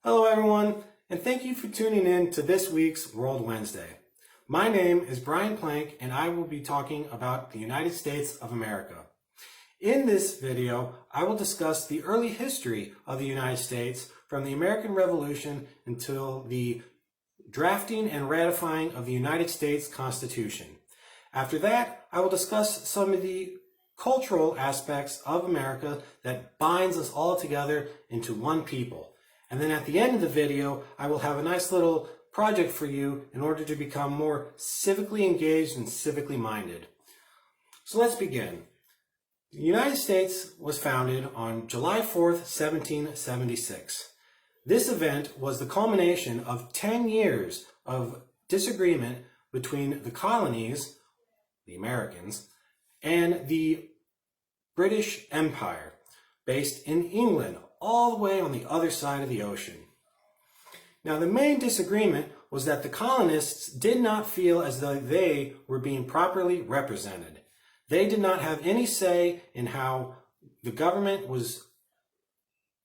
Hello everyone, and thank you for tuning in to this week's World Wednesday. My name is Brian Plank, and I will be talking about the United States of America. In this video, I will discuss the early history of the United States from the American Revolution until the drafting and ratifying of the United States Constitution. After that, I will discuss some of the cultural aspects of America that binds us all together into one people. And then at the end of the video, I will have a nice little project for you in order to become more civically engaged and civically minded. So let's begin. The United States was founded on July 4th, 1776. This event was the culmination of 10 years of disagreement between the colonies, the Americans, and the British Empire, based in England, all the way on the other side of the ocean. Now, the main disagreement was that the colonists did not feel as though they were being properly represented. They did not have any say in how the government was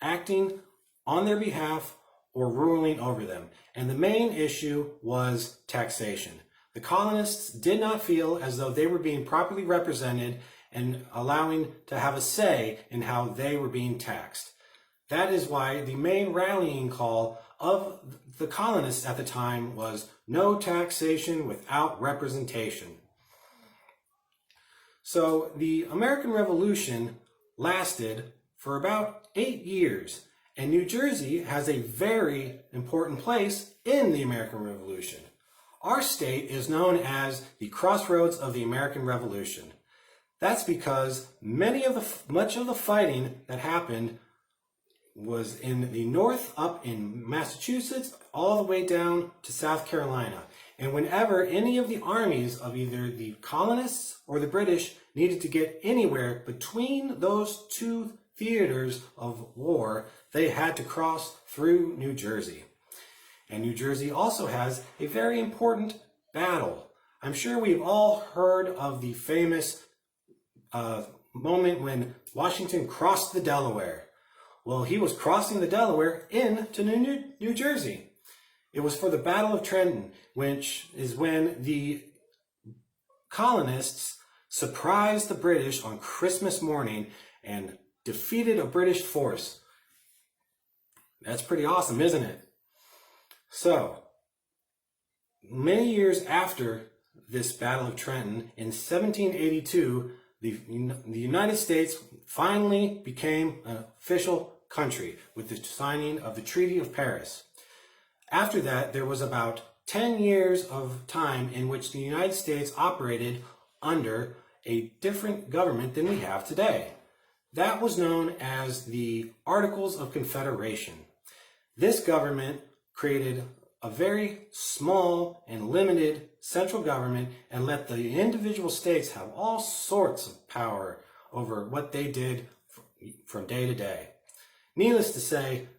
acting on their behalf or ruling over them. And the main issue was taxation. The colonists did not feel as though they were being properly represented and allowing to have a say in how they were being taxed. That is why the main rallying call of the colonists at the time was no taxation without representation. So the American Revolution lasted for about 8 years, and New Jersey has a very important place in the American Revolution. Our state is known as the crossroads of the American Revolution. That's because much of the fighting that happened was in the north, up in Massachusetts, all the way down to South Carolina. And whenever any of the armies of either the colonists or the British needed to get anywhere between those two theaters of war, they had to cross through New Jersey. And New Jersey also has a very important battle. I'm sure we've all heard of the famous moment when Washington crossed the Delaware. Well, he was crossing the Delaware into New Jersey. It was for the Battle of Trenton, which is when the colonists surprised the British on Christmas morning and defeated a British force. That's pretty awesome, isn't it? So, many years after this Battle of Trenton, in 1782, the United States finally became an official country with the signing of the Treaty of Paris. After that, there was about 10 years of time in which the United States operated under a different government than we have today. That was known as the Articles of Confederation. This government created a very small and limited central government and let the individual states have all sorts of power over what they did from day to day. Needless to say,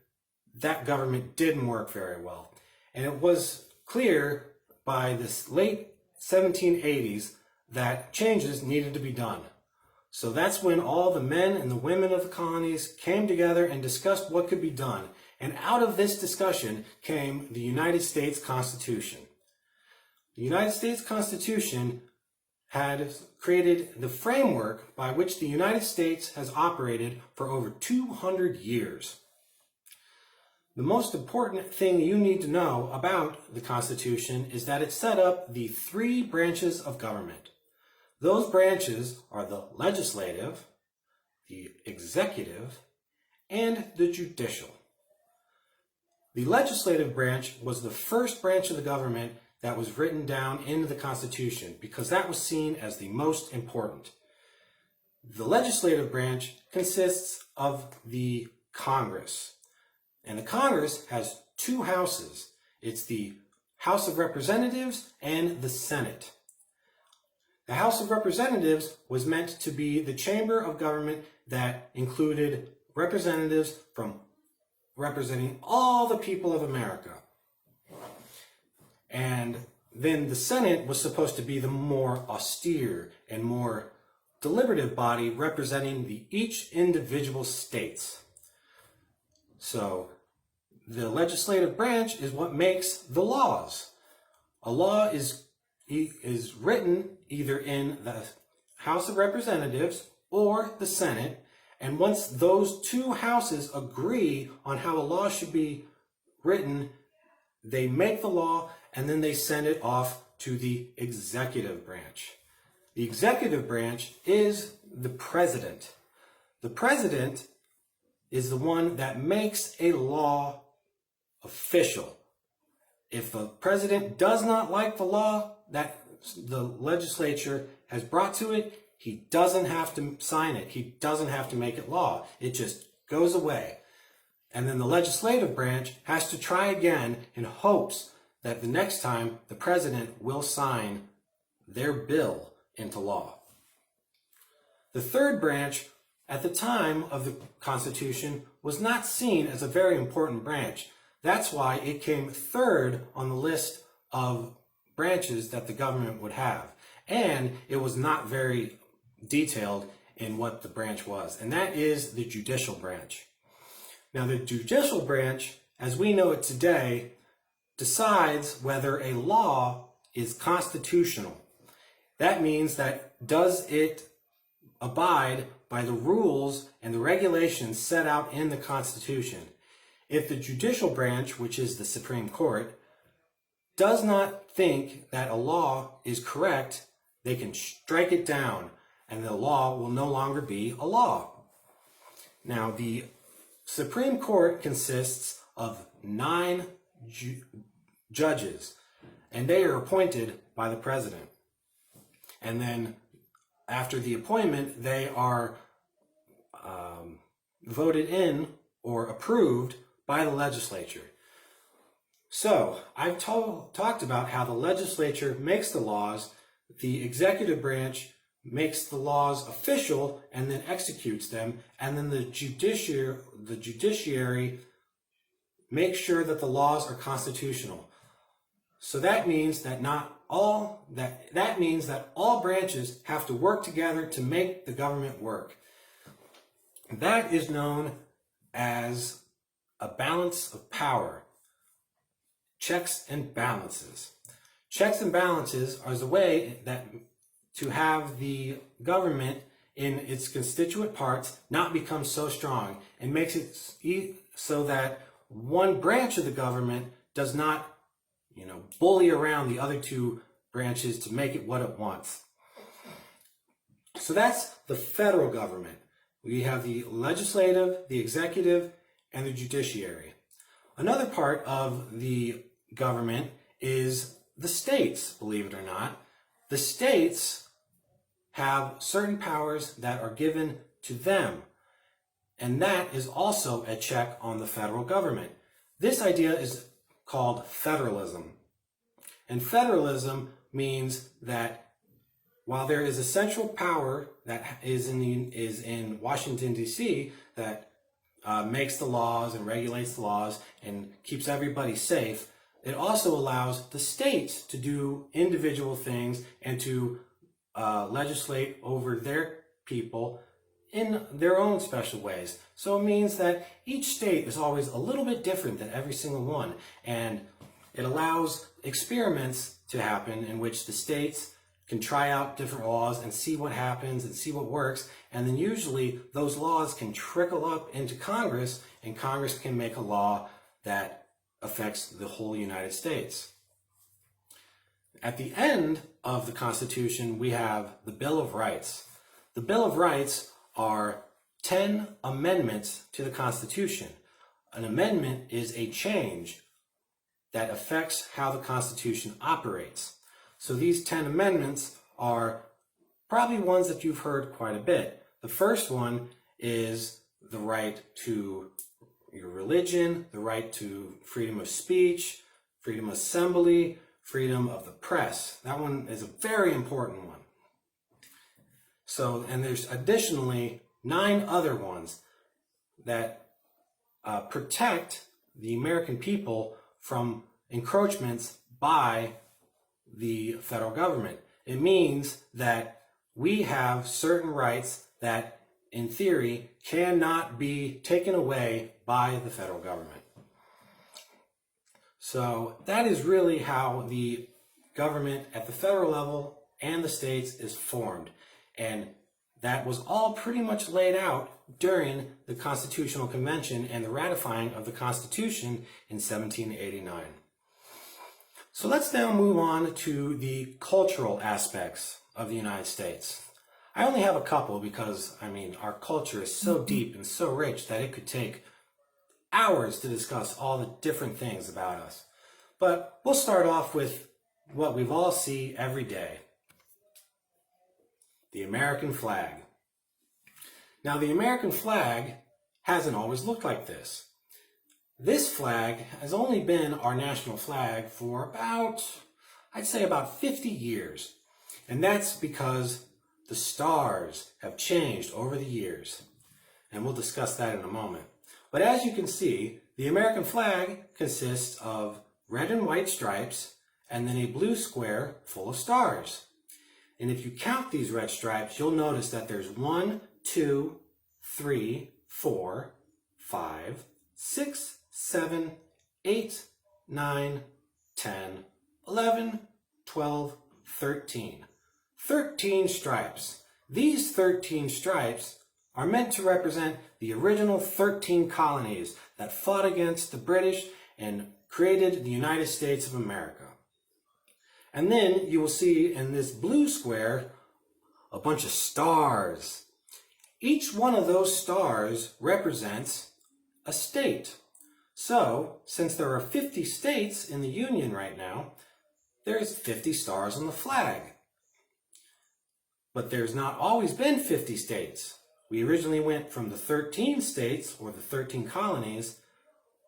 that government didn't work very well. And it was clear by the late 1780s that changes needed to be done. So that's when all the men and the women of the colonies came together and discussed what could be done. And out of this discussion came the United States Constitution. The United States Constitution had created the framework by which the United States has operated for over 200 years. The most important thing you need to know about the Constitution is that it set up the 3 branches of government. Those branches are the legislative, the executive, and the judicial. The legislative branch was the first branch of the government that was written down in the Constitution because that was seen as the most important. The legislative branch consists of the Congress. And the Congress has 2 houses. It's the House of Representatives and the Senate. The House of Representatives was meant to be the chamber of government that included representatives from representing all the people of America. And then the Senate was supposed to be the more austere and more deliberative body representing each individual states. So the legislative branch is what makes the laws. A law is written either in the House of Representatives or the Senate, and once those two houses agree on how a law should be written, they make the law and then they send it off to the executive branch. The executive branch is the president. The president is the one that makes a law official. If the president does not like the law that the legislature has brought to it, he doesn't have to sign it. He doesn't have to make it law. It just goes away. And then the legislative branch has to try again in hopes that the next time the president will sign their bill into law. The third branch, at the time of the Constitution, was not seen as a very important branch. That's why it came third on the list of branches that the government would have. And it was not very detailed in what the branch was, and that is the judicial branch. Now, the judicial branch, as we know it today, decides whether a law is constitutional. That means that does it abide by the rules and the regulations set out in the Constitution. If the judicial branch, which is the Supreme Court, does not think that a law is correct, they can strike it down and the law will no longer be a law. Now, the Supreme Court consists of 9 judges, and they are appointed by the president. And then after the appointment, they are voted in or approved by the legislature. So I've talked about how the legislature makes the laws, the executive branch makes the laws official and then executes them, and then the judiciary makes sure that the laws are constitutional. So that means that all branches have to work together to make the government work. That is known as a balance of power. Checks and balances. Checks and balances are the way that to have the government in its constituent parts not become so strong, and makes it so that one branch of the government does not, bully around the other 2 branches to make it what it wants. So that's the federal government. We have the legislative, the executive, and the judiciary. Another part of the government is the states, believe it or not. The states have certain powers that are given to them, and that is also a check on the federal government. This idea is called federalism. And federalism means that while there is a central power that is in Washington, D.C., that makes the laws and regulates the laws and keeps everybody safe, it also allows the states to do individual things and to legislate over their people in their own special ways. So it means that each state is always a little bit different than every single one, and it allows experiments to happen in which the states can try out different laws and see what happens and see what works, and then usually those laws can trickle up into Congress, and Congress can make a law that affects the whole United States. At the end of the Constitution, we have the Bill of Rights. The Bill of Rights are 10 amendments to the Constitution. An amendment is a change that affects how the Constitution operates. So these 10 amendments are probably ones that you've heard quite a bit. The first one is the right to your religion, the right to freedom of speech, freedom of assembly, freedom of the press. That one is a very important one. So, and there's additionally 9 other ones that protect the American people from encroachments by the federal government. It means that we have certain rights that, in theory, cannot be taken away by the federal government. So that is really how the government at the federal level and the states is formed. And that was all pretty much laid out during the Constitutional Convention and the ratifying of the Constitution in 1789. So let's now move on to the cultural aspects of the United States. I only have a couple because, our culture is so deep and so rich that it could take hours to discuss all the different things about us. But we'll start off with what we all see every day. The American flag. Now, the American flag hasn't always looked like this. This flag has only been our national flag for about 50 years. And that's because the stars have changed over the years. And we'll discuss that in a moment. But as you can see, the American flag consists of red and white stripes and then a blue square full of stars. And if you count these red stripes, you'll notice that there's 1, 2, 3, 4, 5, 6, 7, 8, 9, 10, 11, 12, 13. 13 stripes. These 13 stripes are meant to represent the original 13 colonies that fought against the British and created the United States of America. And then you will see in this blue square a bunch of stars. Each one of those stars represents a state. So, since there are 50 states in the Union right now, there's 50 stars on the flag. But there's not always been 50 states. We originally went from the 13 states, or the 13 colonies,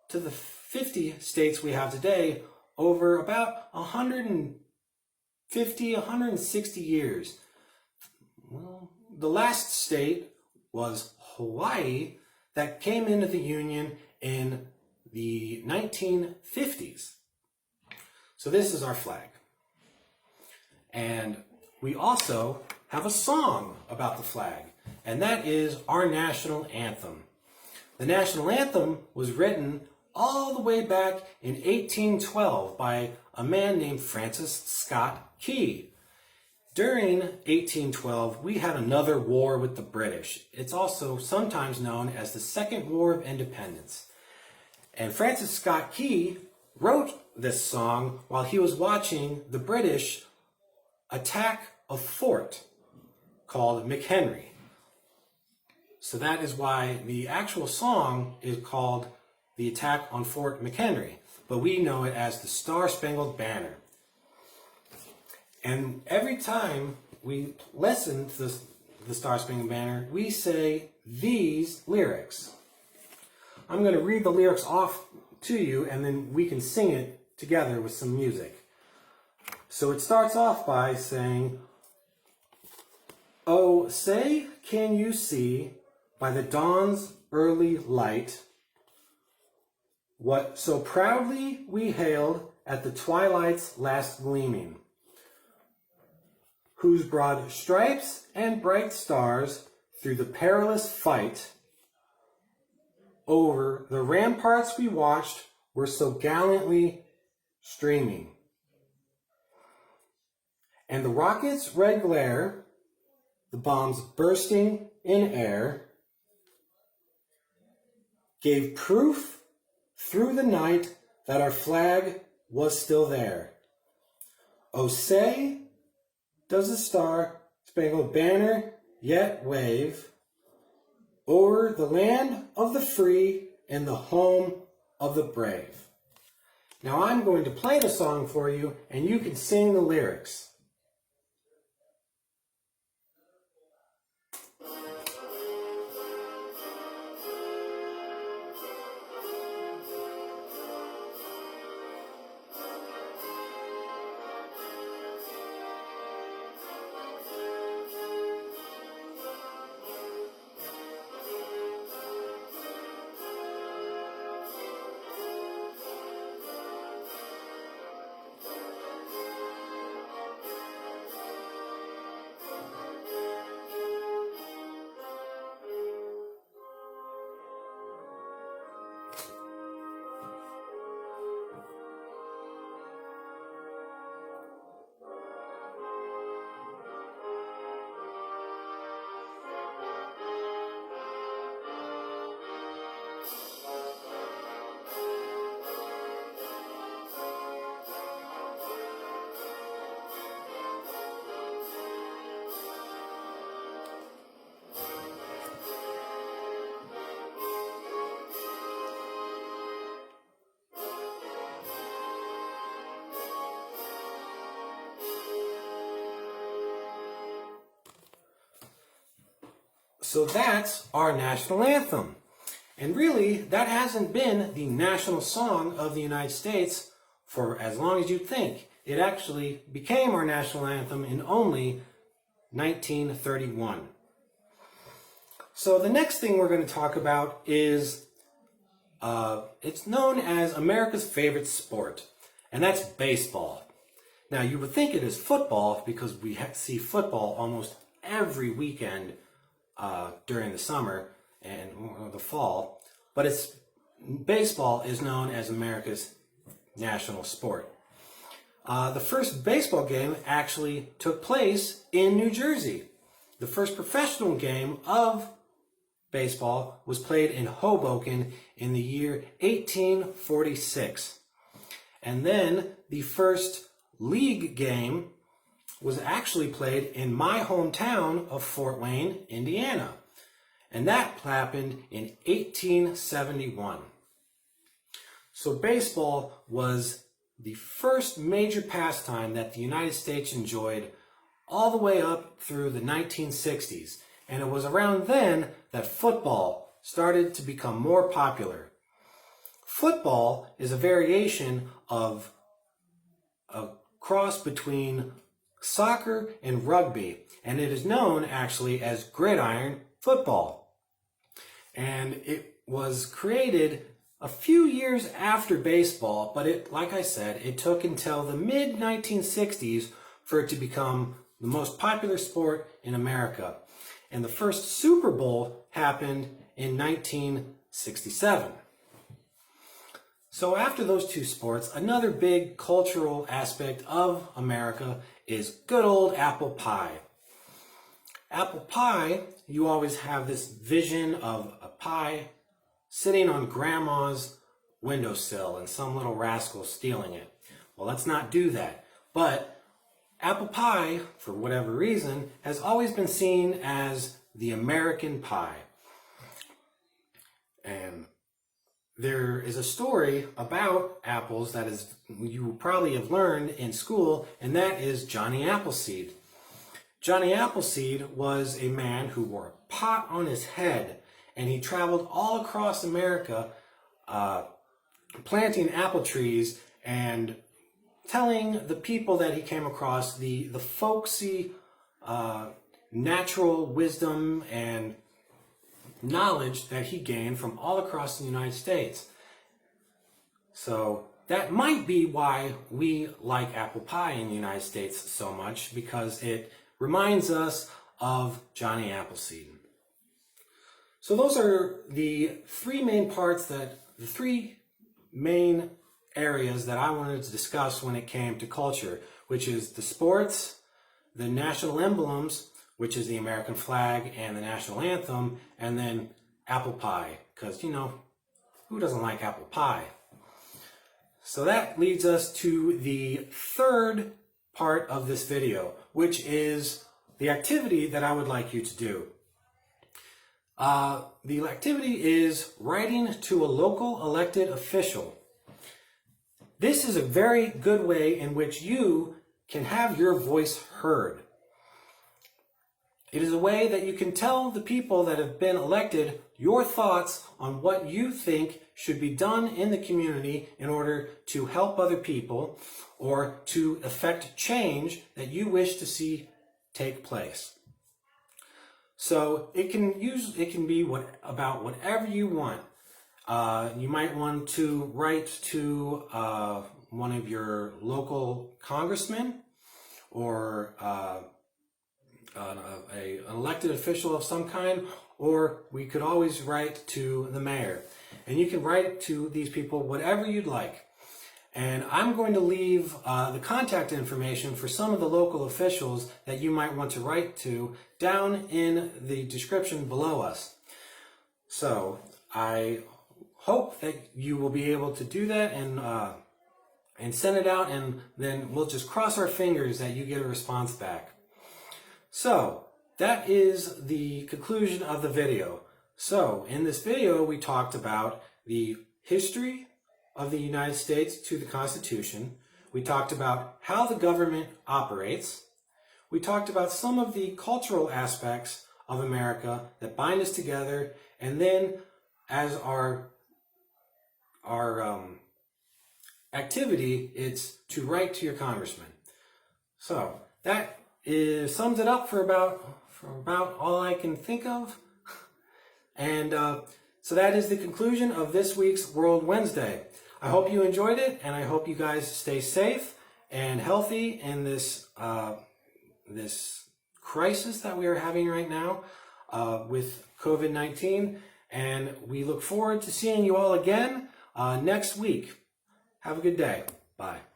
to the 50 states we have today over about 150, 160 years. Well, the last state was Hawaii that came into the Union in the 1950s. So this is our flag. And we also have a song about the flag, and that is our national anthem. The national anthem was written all the way back in 1812 by a man named Francis Scott Key. During 1812, we had another war with the British. It's also sometimes known as the Second War of Independence. And Francis Scott Key wrote this song while he was watching the British attack a fort called McHenry. So that is why the actual song is called The Attack on Fort McHenry, but we know it as the Star-Spangled Banner. And every time we listen to the Star-Spangled Banner, we say these lyrics. I'm going to read the lyrics off to you, and then we can sing it together with some music. So it starts off by saying, "Oh, say, can you see by the dawn's early light what so proudly we hailed at the twilight's last gleaming, whose broad stripes and bright stars through the perilous fight over the ramparts we watched were so gallantly streaming. And the rocket's red glare, the bombs bursting in air, gave proof through the night that our flag was still there. Oh, say, does the Star-Spangled Banner yet wave o'er the land of the free and the home of the brave?" Now I'm going to play the song for you, and you can sing the lyrics. So that's our national anthem. And really, that hasn't been the national song of the United States for as long as you'd think. It actually became our national anthem in only 1931. So the next thing we're going to talk about is, it's known as America's favorite sport, and that's baseball. Now, you would think it is football because we see football almost every weekend during the summer and the fall, but baseball is known as America's national sport. The first baseball game actually took place in New Jersey. The first professional game of baseball was played in Hoboken in the year 1846. And then the first league game was actually played in my hometown of Fort Wayne, Indiana. And that happened in 1871. So baseball was the first major pastime that the United States enjoyed all the way up through the 1960s. And it was around then that football started to become more popular. Football is a variation of a cross between soccer and rugby, and it is known actually as gridiron football. And it was created a few years after baseball, but like I said, it took until the mid-1960s for it to become the most popular sport in America. And the first Super Bowl happened in 1967. So after those two sports, another big cultural aspect of America is good old apple pie. Apple pie, you always have this vision of a pie sitting on grandma's windowsill and some little rascal stealing it. Well, let's not do that. But apple pie, for whatever reason, has always been seen as the American pie. And there is a story about apples that you probably have learned in school, and that is Johnny Appleseed. Johnny Appleseed was a man who wore a pot on his head, and he traveled all across America planting apple trees and telling the people that he came across the folksy natural wisdom and knowledge that he gained from all across the United States. So that might be why we like apple pie in the United States so much, because it reminds us of Johnny Appleseed. So those are the three main areas that I wanted to discuss when it came to culture, which is the sports, the national emblems, which is the American flag and the national anthem, and then apple pie, because, who doesn't like apple pie? So that leads us to the third part of this video, which is the activity that I would like you to do. The activity is writing to a local elected official. This is a very good way in which you can have your voice heard. It is a way that you can tell the people that have been elected your thoughts on what you think should be done in the community in order to help other people or to effect change that you wish to see take place. So it can be about whatever you want. You might want to write to one of your local congressmen or an elected official of some kind, or we could always write to the mayor. And you can write to these people whatever you'd like. And I'm going to leave the contact information for some of the local officials that you might want to write to down in the description below us. So I hope that you will be able to do that and send it out, and then we'll just cross our fingers that you get a response back. So that is the conclusion of the video. So in this video, we talked about the history of the United States to the Constitution. We talked about how the government operates. We talked about some of the cultural aspects of America that bind us together. And then as our activity, it's to write to your congressman. So that sums it up for about all I can think of. And so that is the conclusion of this week's World Wednesday. I hope you enjoyed it, and I hope you guys stay safe and healthy in this this crisis that we are having right now with COVID-19. And we look forward to seeing you all again next week. Have a good day. Bye.